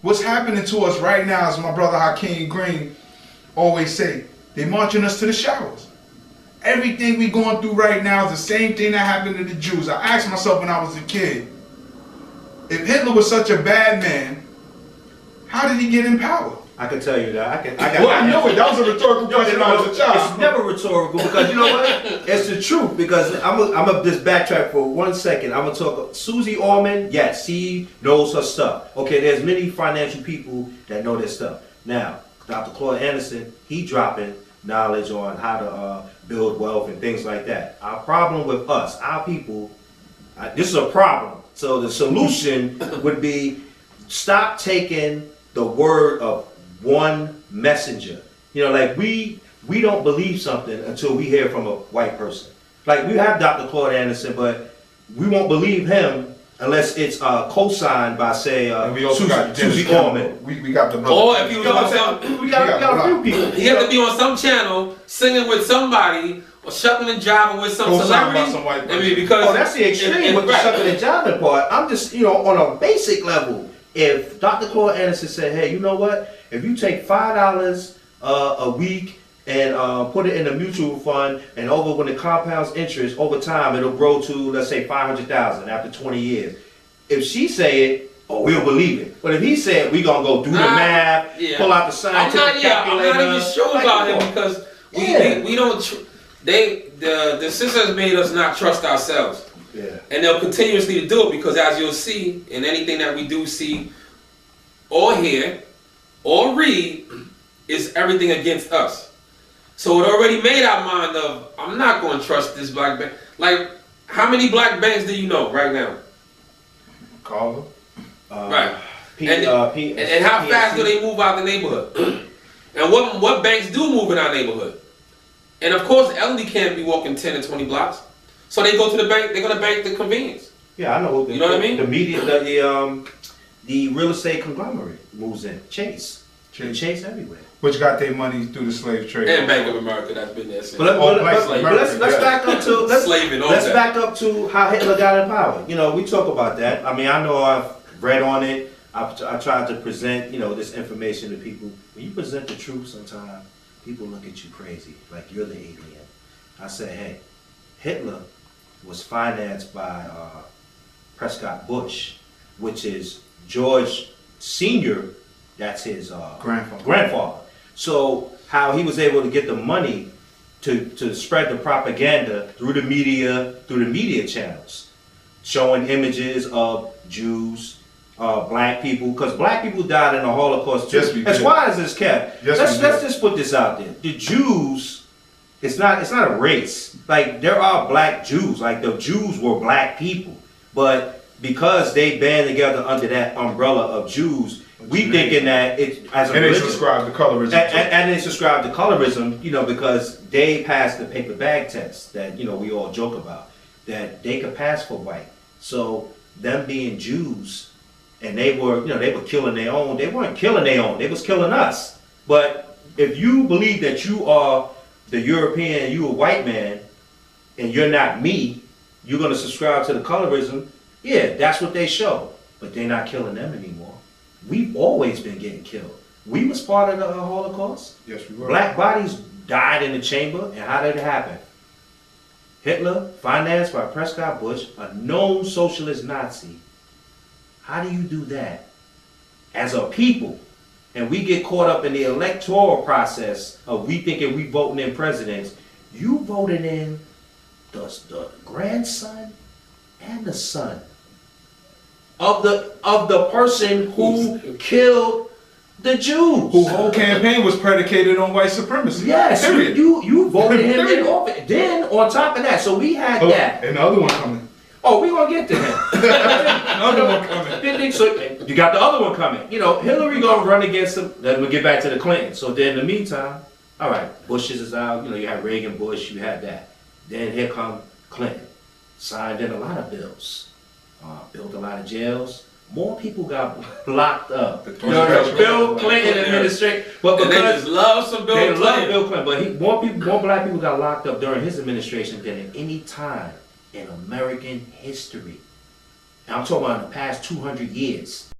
What's happening to us right now, as my brother Hakeem Green always say, they marching us to the showers. Everything we going through right now is the same thing that happened to the Jews. I asked myself when I was a kid, if Hitler was such a bad man, how did he get in power? I can tell you that. I know it. That was a rhetorical question when I was a child. It's never rhetorical because you know what? It's the truth. Because I'm gonna just backtrack for 1 second. I'm gonna talk. Susie Orman, yes, she knows her stuff. Okay, there's many financial people that know their stuff. Now, Dr. Claude Anderson, he dropping knowledge on how to build wealth and things like that. Our problem with us, our people, this is a problem. So the solution would be stop taking the word of one messenger. You know, like we don't believe something until we hear from a white person. Like we have Dr. Claude Anderson, but we won't believe him unless it's co-signed by, say, Susie Orman. We got the or if you was on some, we got a few people. He had to be on some channel singing with somebody or shucking and jiving with some celebrity. Some white I mean, because that's the extreme with the shucking and jiving part. I'm just, on a basic level. If Dr. Claude Anderson said, hey, you know what? If you take $5 a week and put it in a mutual fund, and when it compounds interest over time, it'll grow to, let's say, 500,000 after 20 years. If she say it, we'll believe it. But if he said, we gonna go do the math, pull out the scientific calculator. I'm not even sure about him because we don't. The sisters made us not trust ourselves. Yeah. And they'll continuously do it because, as you'll see in anything that we do see or hear or read, is everything against us. So it already made our mind of, I'm not going to trust this black bank. Like, how many black banks do you know right now? Call them. Right. And how fast do they move out the neighborhood? And what banks do move in our neighborhood? And of course, the elderly can't be walking 10 and 20 blocks. So they go to the bank, they're going to bank the convenience. Yeah, I know. You know what I mean? The media, the real estate conglomerate moves in. Chase everywhere. Which got their money through the slave trade. And Bank of America, that's been there since. But let's back up to back up to how Hitler got in power. We talk about that. I mean, I know I've read on it. I tried to present, this information to people. When you present the truth, sometimes people look at you crazy, like you're the alien. I say, hey, Hitler was financed by Prescott Bush, which is George Sr., that's his grandfather. So how he was able to get the money to spread the propaganda through the media channels, showing images of Jews, black people, because black people died in the Holocaust too. As wide as it's kept. Let's just put this out there. The Jews, it's not a race. Like, there are black Jews. Like, the Jews were black people. But because they band together under that umbrella of Jews, we thinking that it as a religion. And they subscribe to colorism. And they subscribe to colorism, because they passed the paper bag test that, we all joke about, that they could pass for white. So them being Jews, and they were killing their own. They weren't killing their own. They was killing us. But if you believe that you are the European, you a white man, and you're not me, you're going to subscribe to the colorism. Yeah, that's what they show. But they're not killing them anymore. We've always been getting killed. We was part of the Holocaust. Yes, we were. Black bodies died in the chamber, and how did it happen? Hitler, financed by Prescott Bush, a known socialist Nazi. How do you do that as a people? And we get caught up in the electoral process of we thinking we voting in presidents. You voted in the grandson and the son of the person who killed the Jews. Whose whole campaign was predicated on white supremacy. Yes, you voted him in office. Then on top of that, so we had that. And the other one coming. Oh, we're going to get to him. Another one coming. So you got the other one coming. Hillary going to run against him. Then we'll get back to the Clinton. So then in the meantime, all right, Bush is out. You had Reagan, Bush, you had that. Then here come Clinton. Signed in a lot of bills. Built a lot of jails. More people got locked up. The Bill Clinton administration. But because they just love some Bill Clinton. They love Bill Clinton. But more black people got locked up during his administration than at any time in American history. And I'm talking about in the past 200 years.